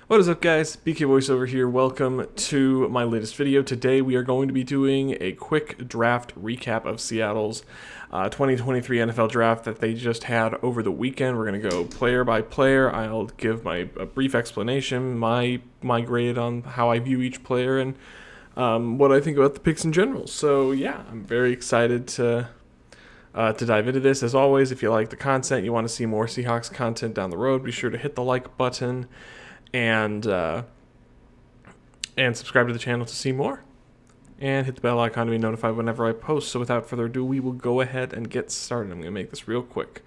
What is up, guys? BK Voiceover here. Welcome to my latest video. Today we are going to be doing a quick draft recap of Seattle's 2023 NFL draft that they just had over the weekend. We're going to go player by player. I'll give a brief explanation, my grade on how I view each player, and what I think about the picks in general. So yeah, I'm very excited to dive into this. As always, if you like the content, you want to see more Seahawks content down the road, be sure to hit the like button and subscribe to the channel to see more, and hit the bell icon to be notified whenever I post. So without further ado, we will go ahead and get started. I'm going to make this real quick.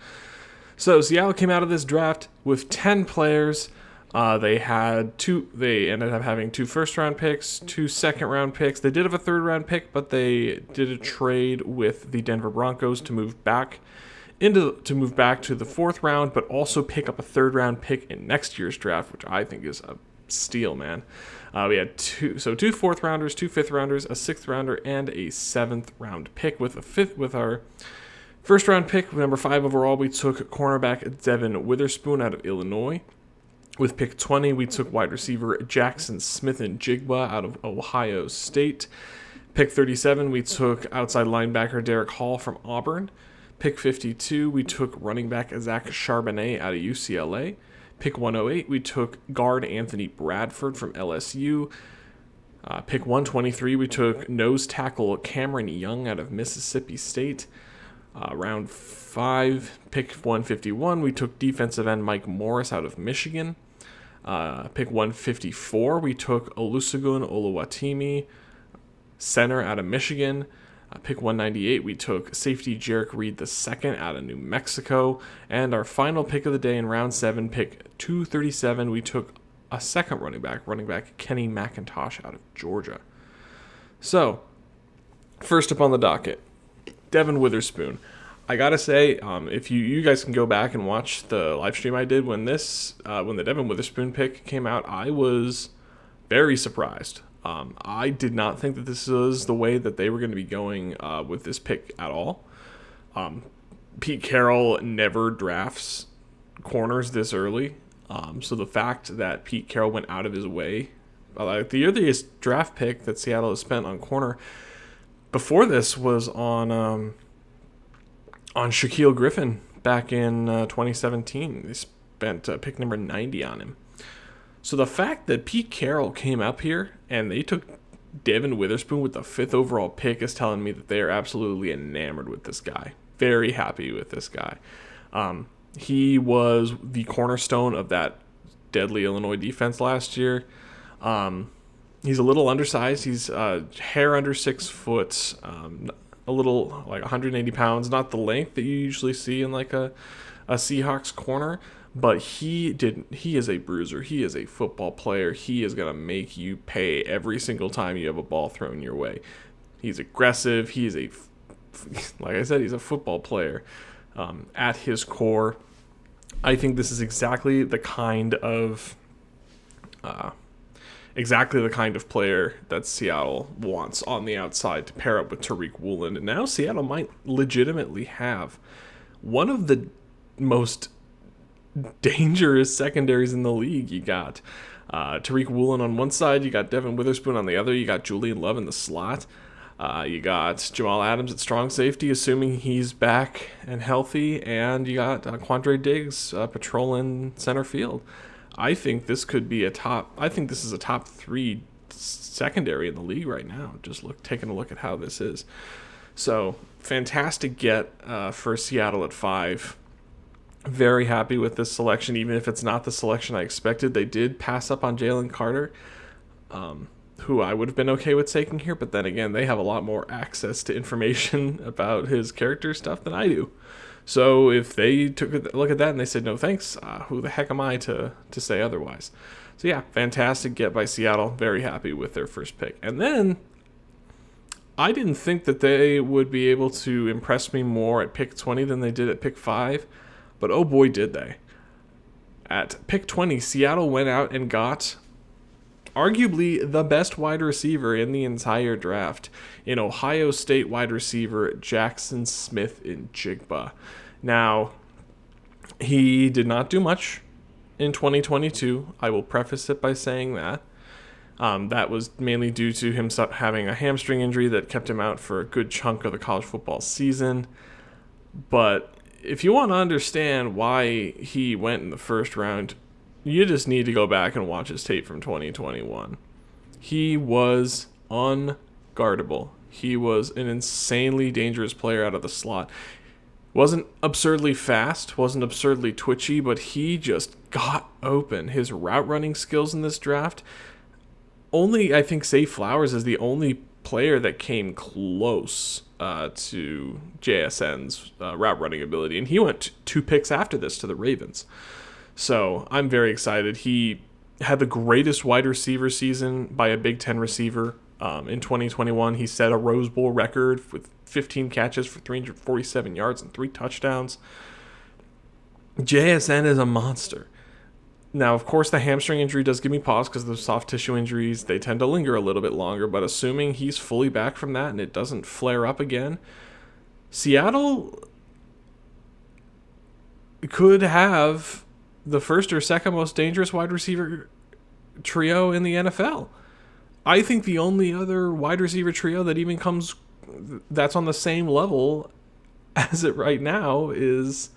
So Seattle came out of this draft with 10 players. They ended up having 2 first-round picks, 2 second-round picks. They did have a third-round pick, but they did a trade with the Denver Broncos to move back to the 4th round, but also pick up a 3rd-round pick in next year's draft, which I think is a steal, man. We had 2 4th rounders, 2 5th rounders, a 6th rounder, and a 7th round pick. With our 1st round pick, number 5 overall, we took cornerback Devin Witherspoon out of Illinois. With pick 20, we took wide receiver Jackson Smith-Njigba out of Ohio State. Pick 37, we took outside linebacker Derek Hall from Auburn. Pick 52, we took running back Zach Charbonnet out of UCLA. Pick 108, we took guard Anthony Bradford from LSU. Pick 123, we took nose tackle Cameron Young out of Mississippi State. Round 5, pick 151, we took defensive end Mike Morris out of Michigan. Pick 154, we took Olusegun Oluwatimi, center out of Michigan. Pick 198, we took safety Jarek Reed II out of New Mexico. And our final pick of the day in round 7, pick 237, we took a second running back Kenny McIntosh out of Georgia. So, first up on the docket, Devin Witherspoon. I gotta say, if you guys can go back and watch the live stream I did when the Devin Witherspoon pick came out, I was very surprised. I did not think that this was the way that they were going to be going with this pick at all. Pete Carroll never drafts corners this early. So the fact that Pete Carroll went out of his way, the earliest draft pick that Seattle has spent on corner before this was on Shaquille Griffin back in 2017. They spent pick number 90 on him. So the fact that Pete Carroll came up here and they took Devin Witherspoon with the 5th overall pick is telling me that they are absolutely enamored with this guy. Very happy with this guy. He was the cornerstone of that deadly Illinois defense last year. He's a little undersized. He's hair under 6 foot, a little like 180 pounds. Not the length that you usually see in like a Seahawks corner. But he is a bruiser. He is a football player. He is going to make you pay every single time you have a ball thrown your way. He's aggressive. Like I said, he's a football player at his core. I think this is exactly the kind of player that Seattle wants on the outside to pair up with Tariq Woolen. And now Seattle might legitimately have one of the most dangerous secondaries in the league. You got Tariq Woolen on one side, you got Devin Witherspoon on the other, you got Julian Love in the slot, you got Jamal Adams at strong safety, assuming he's back and healthy, and you got Quandre Diggs patrolling center field. I think this is a top 3 secondary in the league right now. Just taking a look at how this is. So fantastic get for Seattle at 5. Very happy with this selection, even if it's not the selection I expected. They did pass up on Jalen Carter, who I would have been okay with taking here, but then again, they have a lot more access to information about his character stuff than I do. So if they took a look at that and they said no thanks, who the heck am I to say otherwise? So yeah, fantastic get by Seattle. Very happy with their first pick. And then I didn't think that they would be able to impress me more at pick 20 than they did at pick 5. But oh boy, did they. At pick 20, Seattle went out and got arguably the best wide receiver in the entire draft, in Ohio State wide receiver Jackson Smith-Njigba. Now, he did not do much in 2022. I will preface it by saying that. That was mainly due to him having a hamstring injury that kept him out for a good chunk of the college football season. But if you want to understand why he went in the first round, you just need to go back and watch his tape from 2021. He was unguardable. He was an insanely dangerous player out of the slot. Wasn't absurdly fast, wasn't absurdly twitchy, but he just got open. His route running skills in this draft, only I think Zay Flowers is the only player that came close to JSN's route running ability, and he went 2 picks after this to the Ravens. So I'm very excited. He had the greatest wide receiver season by a Big Ten receiver in 2021. He set a Rose Bowl record with 15 catches for 347 yards and 3 touchdowns. JSN is a monster. Now, of course, the hamstring injury does give me pause because the soft tissue injuries, they tend to linger a little bit longer, but assuming he's fully back from that and it doesn't flare up again, Seattle could have the first or second most dangerous wide receiver trio in the NFL. I think the only other wide receiver trio that even comes that's on the same level as it right now is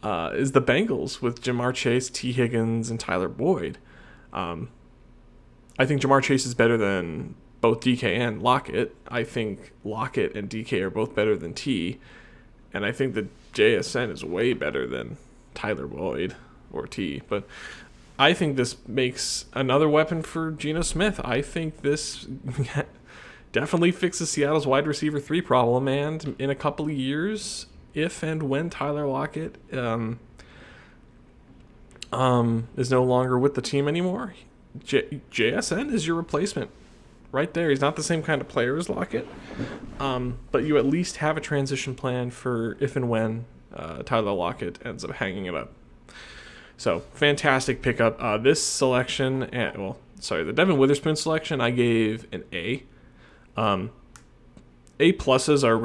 the Bengals with Jamar Chase, T. Higgins, and Tyler Boyd. I think Jamar Chase is better than both DK and Lockett. I think Lockett and DK are both better than T. And I think that JSN is way better than Tyler Boyd or T. But I think this makes another weapon for Geno Smith. I think this definitely fixes Seattle's wide receiver 3 problem. And in a couple of years, if and when Tyler Lockett is no longer with the team anymore, JSN is your replacement right there. He's not the same kind of player as Lockett, but you at least have a transition plan for if and when Tyler Lockett ends up hanging it up. So, fantastic pickup. This selection, the Devin Witherspoon selection, I gave an A. A pluses are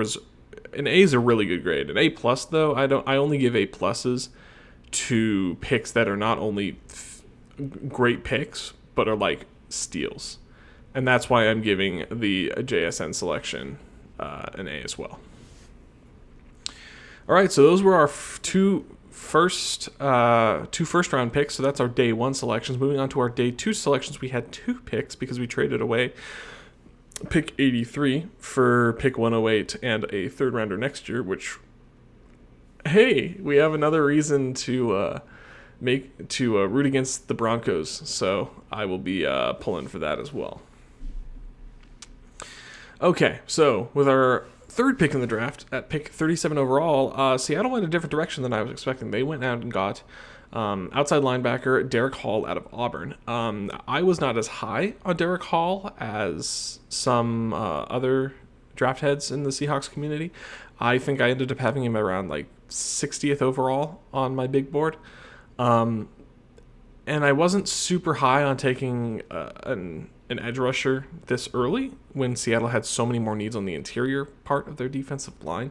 an A is a really good grade. An A plus though, I only give A pluses to picks that are not only great picks but are like steals, and that's why I'm giving the JSN selection an A as well. All right, so those were our two first round picks. So that's our day 1 selections. Moving on to our day 2 selections, we had 2 picks because we traded away pick 83 for pick 108 and a 3rd rounder next year, which, hey, we have another reason to root against the Broncos, so I will be pulling for that as well. Okay, so with our 3rd pick in the draft at pick 37 overall, Seattle went a different direction than I was expecting. They went out and got outside linebacker Derek Hall out of Auburn. I was not as high on Derek Hall as some other draft heads in the Seahawks community. I think I ended up having him around like 60th overall on my big board. And I wasn't super high on taking an edge rusher this early when Seattle had so many more needs on the interior part of their defensive line.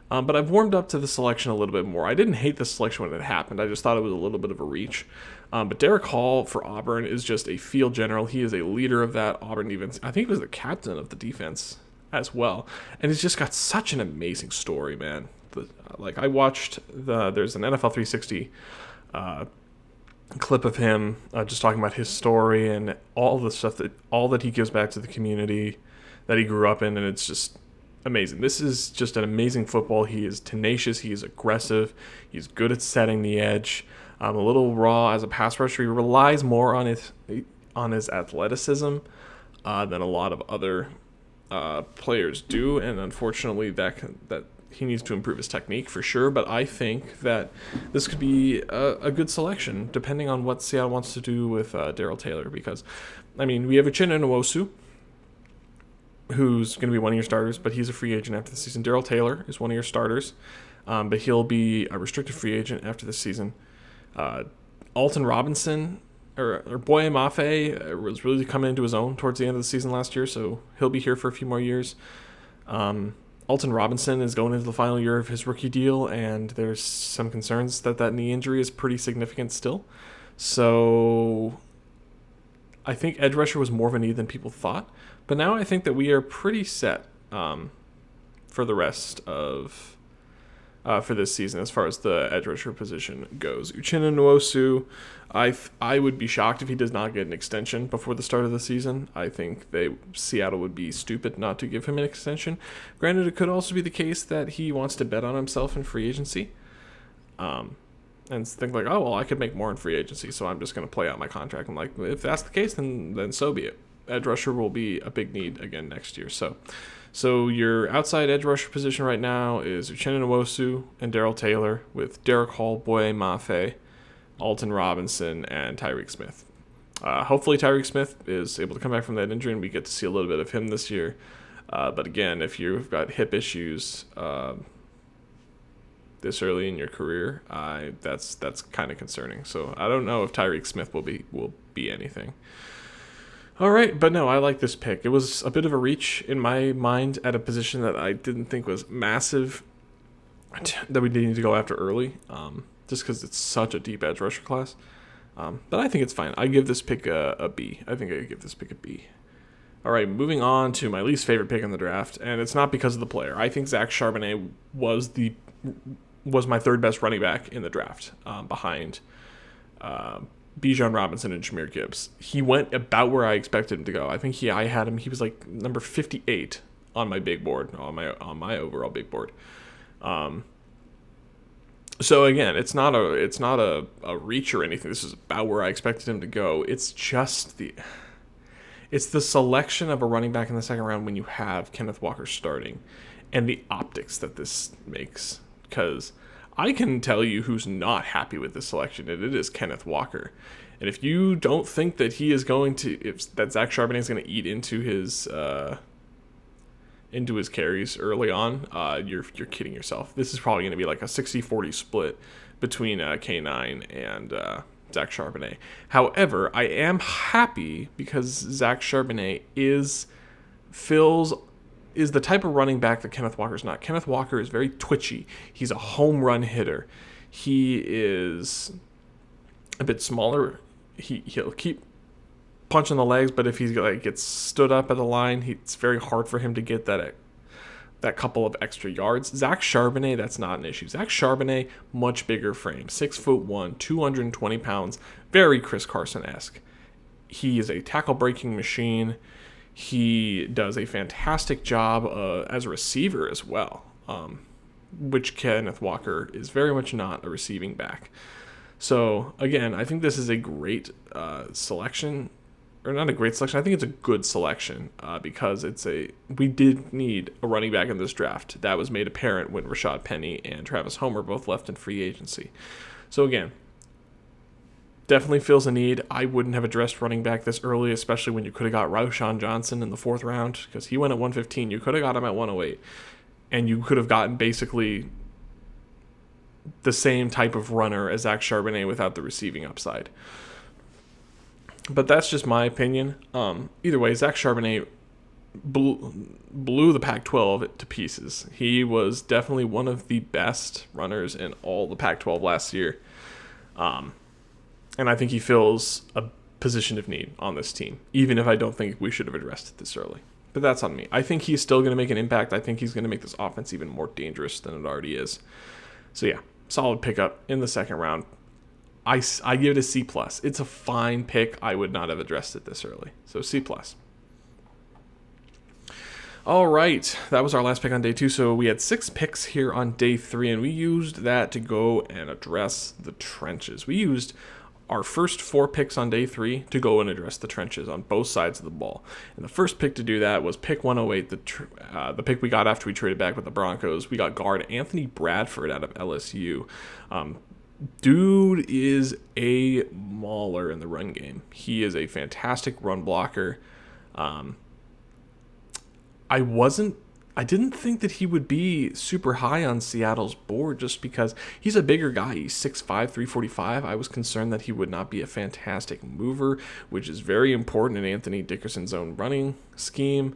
But I've warmed up to the selection a little bit more. I didn't hate the selection when it happened. I just thought it was a little bit of a reach. But Derek Hall for Auburn is just a field general. He is a leader of that Auburn defense. I think he was the captain of the defense as well. And he's just got such an amazing story, man. I watched there's an NFL 360 clip of him just talking about his story and all the stuff that he gives back to the community that he grew up in, and it's just amazing. This is just an amazing football. He is tenacious. He is aggressive. He's good at setting the edge. A little raw as a pass rusher. He relies more on his athleticism than a lot of other players do, and unfortunately that he needs to improve his technique for sure. But I think that this could be a good selection depending on what Seattle wants to do with Darrell Taylor, because I mean we have Uchenna Nwosu, who's going to be one of your starters, but he's a free agent after the season. Darrell Taylor is one of your starters, but he'll be a restricted free agent after the season. Alton Robinson, or Boye Mafe, was really coming into his own towards the end of the season last year, so he'll be here for a few more years. Alton Robinson is going into the final year of his rookie deal, and there's some concerns that knee injury is pretty significant still. So I think edge rusher was more of a need than people thought. But now I think that we are pretty set for the rest of for this season as far as the edge rusher position goes. Uchenna Nwosu, I would be shocked if he does not get an extension before the start of the season. I think Seattle would be stupid not to give him an extension. Granted, it could also be the case that he wants to bet on himself in free agency. And think like, oh, well, I could make more in free agency, so I'm just going to play out my contract. I'm like, if that's the case, then so be it. Edge rusher will be a big need again next year. So your outside edge rusher position right now is Uchenna Nwosu and Darrell Taylor, with Derek Hall, Boye Mafe, Alton Robinson, and Tyreek Smith. Hopefully Tyreek Smith is able to come back from that injury and we get to see a little bit of him this year. But again, if you've got hip issues this early in your career, that's kind of concerning. So I don't know if Tyreek Smith will be anything. All right, but no, I like this pick. It was a bit of a reach in my mind at a position that I didn't think was massive, that we didn't need to go after early, just because it's such a deep edge rusher class. But I think it's fine. I give this pick a B. I think I give this pick a B. All right, moving on to my least favorite pick in the draft, and it's not because of the player. I think Zach Charbonnet was my third best running back in the draft, behind Bijan Robinson and Jahmyr Gibbs. He went about where I expected him to go. I think I had him. He was like number 58 on my big board, on my overall big board. So again, it's not a reach or anything. This is about where I expected him to go. It's just it's the selection of a running back in the second round when you have Kenneth Walker starting, and the optics that this makes. Because I can tell you who's not happy with this selection, and it is Kenneth Walker. And if you don't think that he is going to, that Zach Charbonnet is going to eat into his carries early on, you're kidding yourself. This is probably going to be like a 60-40 split between K9 and Zach Charbonnet. However, I am happy because Zach Charbonnet is the type of running back that Kenneth Walker's not. Kenneth Walker is very twitchy. He's a home run hitter. He is a bit smaller. He'll keep punching the legs, but if he gets stood up at the line, it's very hard for him to get that couple of extra yards. Zach Charbonnet, that's not an issue. Zach Charbonnet, much bigger frame, 6'1", 220 pounds, very Chris Carson-esque. He is a tackle breaking machine. He does a fantastic job as a receiver as well, which Kenneth Walker is very much not a receiving back. So, again, I think this is a great selection, or not a great selection. I think it's a good selection because we did need a running back in this draft. That was made apparent when Rashad Penny and Travis Homer both left in free agency. So, again, definitely feels a need. I wouldn't have addressed running back this early, especially when you could have got Roshan Johnson in the 4th round, because he went at 115. You could have got him at 108, and you could have gotten basically the same type of runner as Zach Charbonnet without the receiving upside. But that's just my opinion. Either way, Zach Charbonnet blew the Pac-12 to pieces. He was definitely one of the best runners in all the Pac-12 last year. And I think he fills a position of need on this team, even if I don't think we should have addressed it this early. But that's on me. I think he's still going to make an impact. I think he's going to make this offense even more dangerous than it already is. So yeah, solid pickup in the second round. I give it a C+. It's a fine pick. I would not have addressed it this early. So C+. All right, that was our last pick on day 2. So we had 6 picks here on day 3, and we used that to go and address the trenches. We used our first 4 picks on day 3 to go and address the trenches on both sides of the ball. And the first pick to do that was pick 108, the pick we got after we traded back with the Broncos. We got guard Anthony Bradford out of LSU. Dude is a mauler in the run game. He is a fantastic run blocker. I didn't think that he would be super high on Seattle's board just because he's a bigger guy. He's 6'5", 345. I was concerned that he would not be a fantastic mover, which is very important in Anthony Dickerson's own running scheme.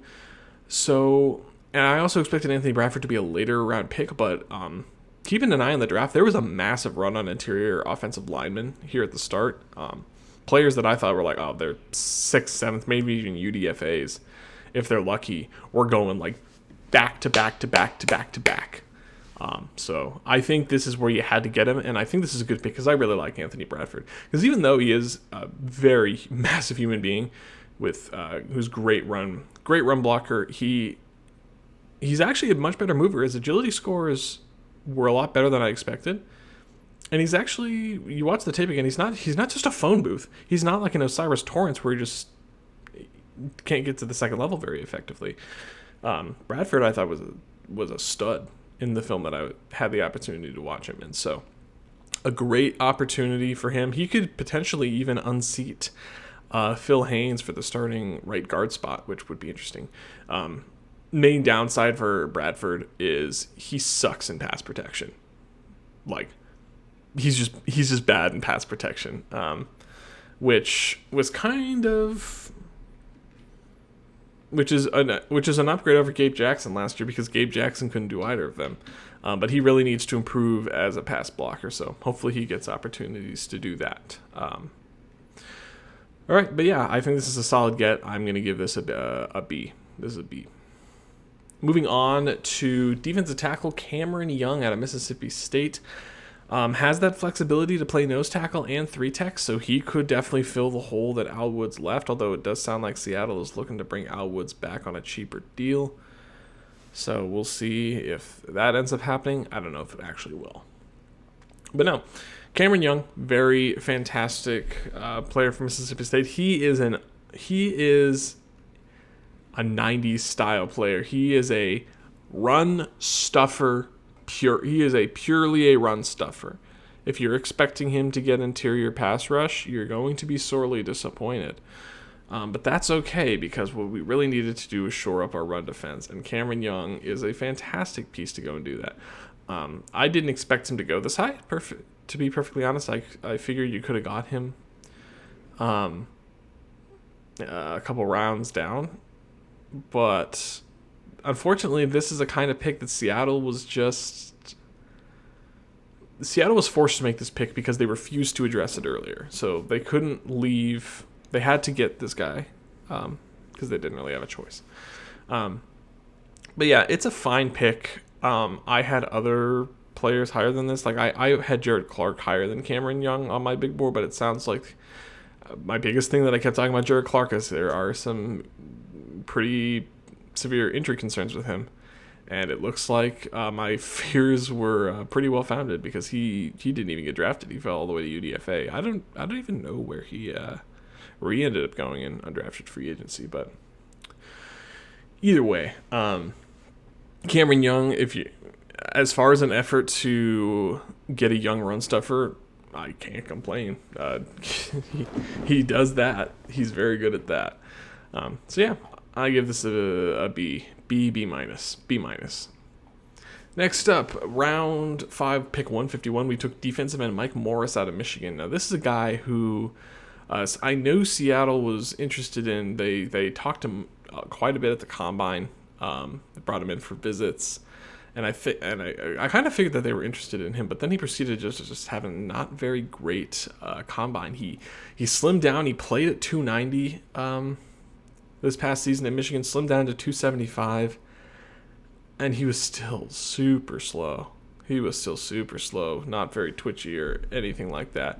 So, and I also expected Anthony Bradford to be a later round pick, but keeping an eye on the draft, there was a massive run on interior offensive linemen here at the start. Players that I thought were like, oh, they're 6th, 7th, maybe even UDFAs, if they're lucky, were going like back to back to back to back to back. So I think this is where you had to get him, and I think this is a good pick because I really like Anthony Bradford. Because even though he is a very massive human being with who's great run blocker, he's actually a much better mover. His agility scores were a lot better than I expected. And he's actually, you watch the tape again, he's not just a phone booth. He's not like an Osiris Torrance where he just can't get to the second level very effectively. Bradford, I thought, was a stud in the film that I had the opportunity to watch him in. So a great opportunity for him. He could potentially even unseat Phil Haynes for the starting right guard spot, which would be interesting. Main downside for Bradford is he sucks in pass protection. Like, he's just bad in pass protection, which was kind of, which is an upgrade over Gabe Jackson last year because Gabe Jackson couldn't do either of them. But he really needs to improve as a pass blocker, so hopefully he gets opportunities to do that. All right, but yeah, I think this is a solid get. I'm going to give this a B. This is a B. Moving on to defensive tackle Cameron Young out of Mississippi State. Has that flexibility to play nose tackle and 3-tech, so he could definitely fill the hole that Al Woods left, although it does sound like Seattle is looking to bring Al Woods back on a cheaper deal. So we'll see if that ends up happening. I don't know if it actually will. But no, Cameron Young, very fantastic player from Mississippi State. He is a 90s style player. He is a run stuffer. He is purely a run stuffer. If you're expecting him to get interior pass rush, you're going to be sorely disappointed. But that's okay because what we really needed to do is shore up our run defense, and Cameron Young is a fantastic piece to go and do that. I didn't expect him to go this high. To be perfectly honest, I figured you could have got him a couple rounds down, but unfortunately, this is a kind of pick that Seattle was forced to make this pick because they refused to address it earlier. So they couldn't leave. They had to get this guy because they didn't really have a choice. But yeah, it's a fine pick. I had other players higher than this. Like I had Jared Clark higher than Cameron Young on my big board, but it sounds like my biggest thing that I kept talking about Jared Clark is there are some pretty severe injury concerns with him, and it looks like my fears were pretty well founded because he didn't even get drafted. He fell all the way to UDFA. I don't even know where he ended up going in undrafted free agency, but either way, Cameron Young, as far as an effort to get a young run stuffer, I can't complain. He does that. He's very good at that. So yeah, I give this a B minus. Next up, round 5, pick 151, we took defensive end Mike Morris out of Michigan. Now, this is a guy who I know Seattle was interested in. They talked to him quite a bit at the combine. They brought him in for visits, and I kind of figured that they were interested in him. But then he proceeded to just have a not very great combine. He slimmed down. He played at 290. This past season at Michigan, slimmed down to 275, and he was still super slow. Not very twitchy or anything like that.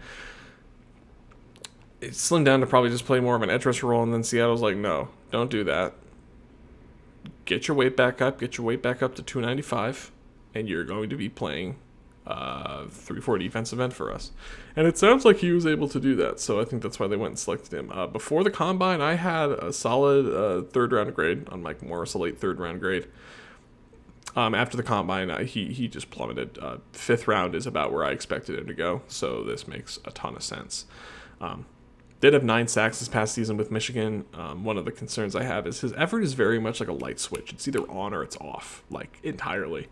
It slimmed down to probably just play more of an edge rusher role, and then Seattle's like, no, don't do that. Get your weight back up to 295, and you're going to be playing 3-4 defensive end for us. And it sounds like he was able to do that, so I think that's why they went and selected him. Before the combine, I had a solid third round grade on Mike Morris, a late third round grade. After the combine, he just plummeted. 5th round is about where I expected him to go, so this makes a ton of sense. Did have 9 sacks this past season with Michigan. One of the concerns I have is his effort is very much like a light switch. It's either on or it's off, like entirely.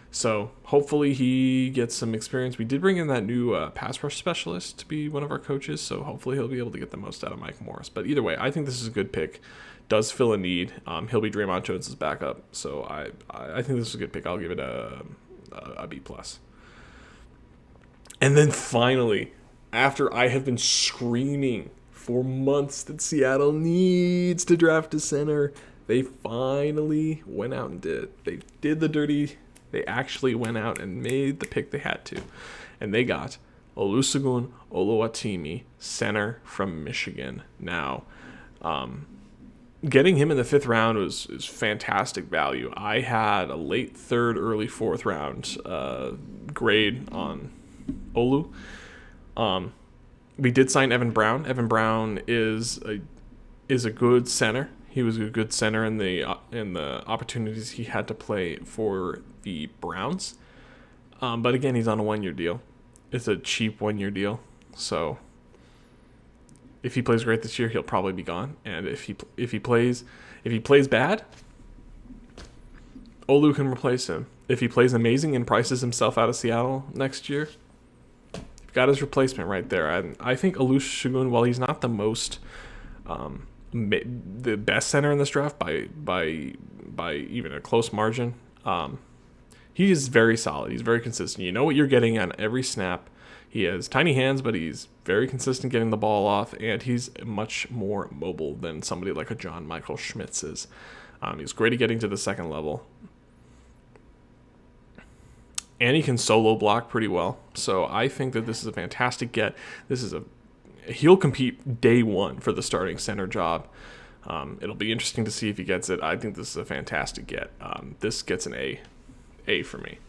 So hopefully he gets some experience. We did bring in that new pass rush specialist to be one of our coaches, so hopefully he'll be able to get the most out of Mike Morris. But either way, I think this is a good pick. Does fill a need. He'll be Draymond Jones' backup, so I think this is a good pick. I'll give it a B+. And then finally, after I have been screaming for months that Seattle needs to draft a center, they finally went out and did it. They did the dirty. They actually went out and made the pick they had to. And they got Olusegun Oluwatimi, center from Michigan. Now, getting him in the 5th round is fantastic value. I had a late 3rd, early 4th round grade on Olu. We did sign Evan Brown. Evan Brown is a good center. He was a good center in the opportunities he had to play for the Browns. But again, he's on a 1-year deal. It's a cheap 1-year deal. So if he plays great this year, he'll probably be gone. And if he plays bad, Olu can replace him. If he plays amazing and prices himself out of Seattle next year, you've got his replacement right there. I think Olusegun, while he's not the most the best center in this draft by even a close margin, he is very solid. He's very consistent. You know what you're getting on every snap. He has tiny hands, but he's very consistent getting the ball off, and he's much more mobile than somebody like a John Michael Schmitz is. He's great at getting to the second level. And he can solo block pretty well. So I think that this is a fantastic get. He'll compete day one for the starting center job. It'll be interesting to see if he gets it. I think this is a fantastic get. This gets an A for me.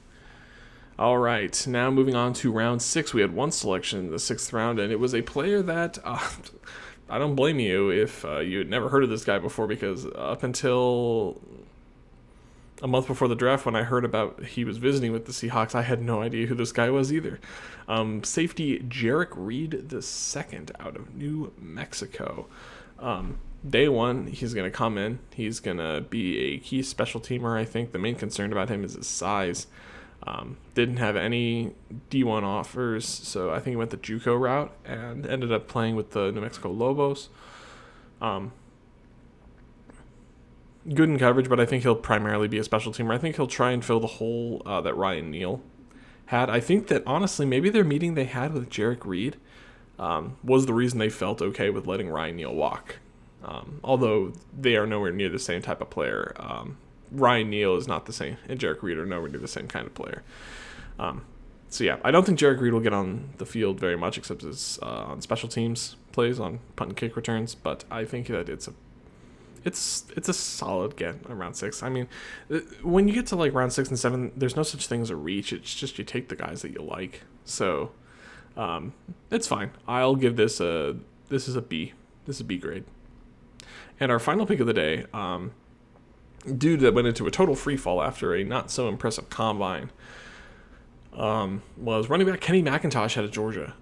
All right, now moving on to round 6. We had one selection in the 6th round, and it was a player that I don't blame you if you had never heard of this guy before, because up until a month before the draft, when I heard about he was visiting with the Seahawks, I had no idea who this guy was either. Safety Jarek Reed II out of New Mexico. Day one, he's going to come in. He's going to be a key special teamer, I think. The main concern about him is his size. Didn't have any D1 offers, so I think he went the JUCO route and ended up playing with the New Mexico Lobos. Good in coverage, but I think he'll primarily be a special teamer. I think he'll try and fill the hole that Ryan Neal had. I think that, honestly, maybe their meeting they had with Jarek Reed was the reason they felt okay with letting Ryan Neal walk. Although they are nowhere near the same type of player. Ryan Neal is not the same, and Jarek Reed are nowhere near the same kind of player. So yeah, I don't think Jarek Reed will get on the field very much, except as on special teams plays, on punt and kick returns. But I think that it's a solid get around 6. I mean, when you get to like round 6 and 7, there's no such thing as a reach. It's just you take the guys that you like. So it's fine. I'll give this a B. This is a B grade. And our final pick of the day, dude that went into a total free fall after a not so impressive combine, was running back Kenny McIntosh out of Georgia.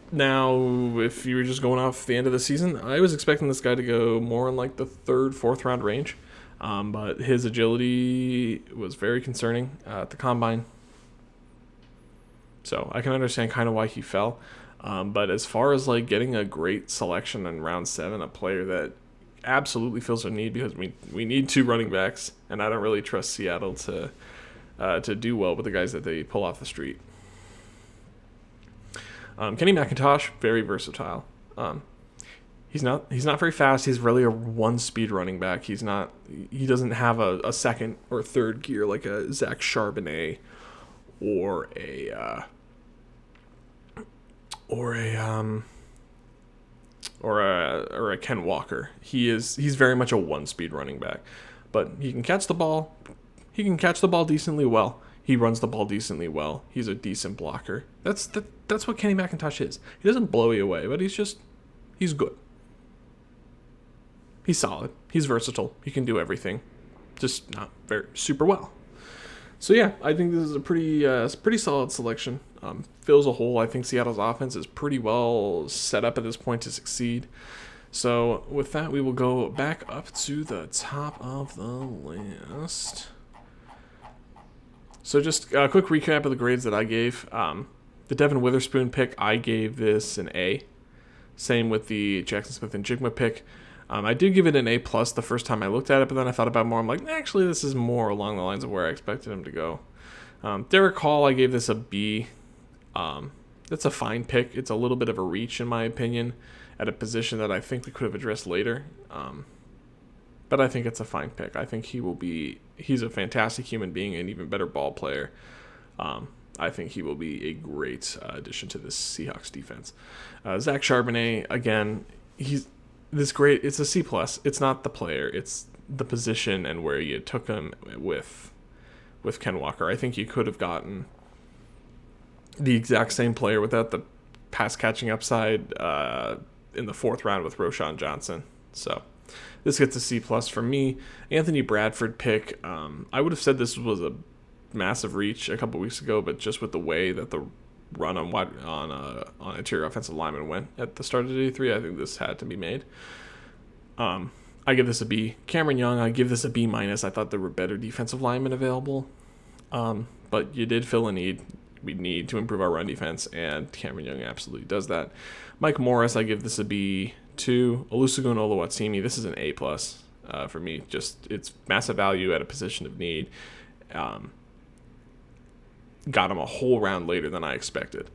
Now, if you were just going off the end of the season, I was expecting this guy to go more in like the 3rd, 4th round range. But his agility was very concerning at the combine. So I can understand kind of why he fell. But as far as like getting a great selection in round 7, a player that absolutely fills a need, because we need 2 running backs, and I don't really trust Seattle to do well with the guys that they pull off the street. Kenny McIntosh, very versatile. He's not very fast. He's really a 1-speed running back. He doesn't have a 2nd or 3rd gear like a Zach Charbonnet or a Ken Walker. He's very much a 1-speed running back, but he can catch the ball. He can catch the ball decently well. He runs the ball decently well. He's a decent blocker. That's what Kenny McIntosh is. He doesn't blow you away, but he's good. He's solid. He's versatile. He can do everything, just not very super well. So yeah, I think this is a pretty solid selection. Fills a hole. I think Seattle's offense is pretty well set up at this point to succeed. So with that, we will go back up to the top of the list. So just a quick recap of the grades that I gave. The Devin Witherspoon pick, I gave this an A. Same with the Jackson Smith and Jigma pick. I did give it an A+ the first time I looked at it, but then I thought about it more. I'm like, actually, this is more along the lines of where I expected him to go. Derek Hall, I gave this a B. It's a fine pick. It's a little bit of a reach, in my opinion, at a position that I think we could have addressed later. But I think it's a fine pick. I think he's a fantastic human being, an even better ball player. I think he will be a great addition to this Seahawks defense. Zach Charbonnet, again, he's this great. It's a C+. It's not the player. It's the position and where you took him with Ken Walker. I think you could have gotten the exact same player without the pass catching upside in the 4th round with Roschon Johnson. So this gets a C+ for me. Anthony Bradford pick. I would have said this was a massive reach a couple weeks ago, but just with the way that the run on interior offensive lineman went at the start of day 3, I think this had to be made. I give this a B. Cameron Young, I give this a B-. I thought there were better defensive linemen available, but you did fill a need. We need to improve our run defense, and Cameron Young absolutely does that. Mike Morris, I give this a B. 2. Olusegun Oluwatsimi, this is an A+ for me. Just it's massive value at a position of need. Got him a whole round later than I expected.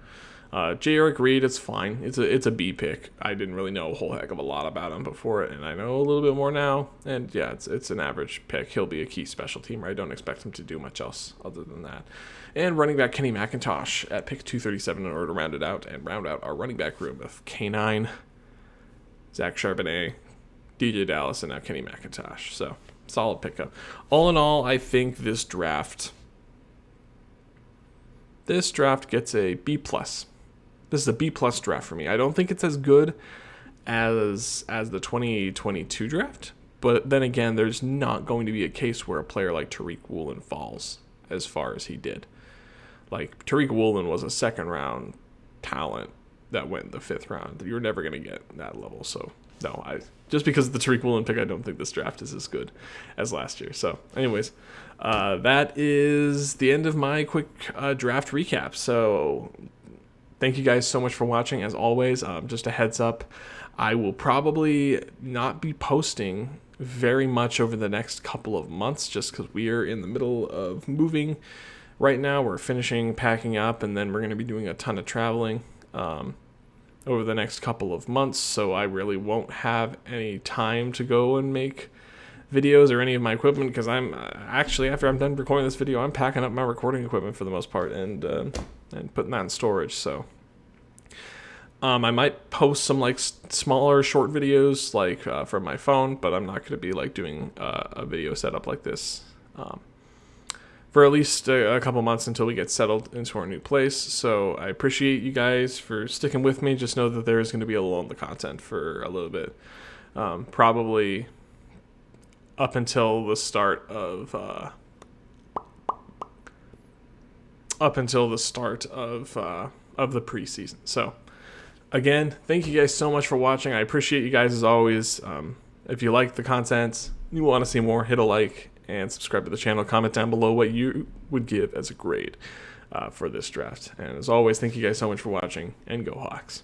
J. Eric Reed, it's fine. It's a B pick. I didn't really know a whole heck of a lot about him before it, and I know a little bit more now. And yeah, it's an average pick. He'll be a key special teamer. I don't expect him to do much else other than that. And running back Kenny McIntosh at pick 237 in order to round out our running back room of K9, Zach Charbonnet, DJ Dallas, and now Kenny McIntosh. So solid pickup. All in all, I think this draft gets a B+. This is a B+ draft for me. I don't think it's as good as the 2022 draft, but then again, there's not going to be a case where a player like Tariq Woolen falls as far as he did. Like, Tariq Woolen was a 2nd round talent that went in the 5th round. You're never going to get that level. So, no, just because of the Tariq Woolen pick, I don't think this draft is as good as last year. So, anyways, that is the end of my quick draft recap. So, thank you guys so much for watching. As always, just a heads up, I will probably not be posting very much over the next couple of months just because we are in the middle of moving right now. We're finishing packing up, and then we're going to be doing a ton of traveling over the next couple of months, so I really won't have any time to go and make videos or any of my equipment, because I'm actually, after I'm done recording this video, I'm packing up my recording equipment for the most part and putting that in storage. So I might post some like smaller short videos like from my phone, but I'm not going to be like doing a video setup like this for at least a couple months until we get settled into our new place. So I appreciate you guys for sticking with me. Just know that there is going to be a lull in the content for a little bit, probably up until the start of the preseason. So again, thank you guys so much for watching. I appreciate you guys as always. If you like the content, you want to see more, hit a like and subscribe to the channel. Comment down below what you would give as a grade for this draft. And as always, thank you guys so much for watching, and go Hawks.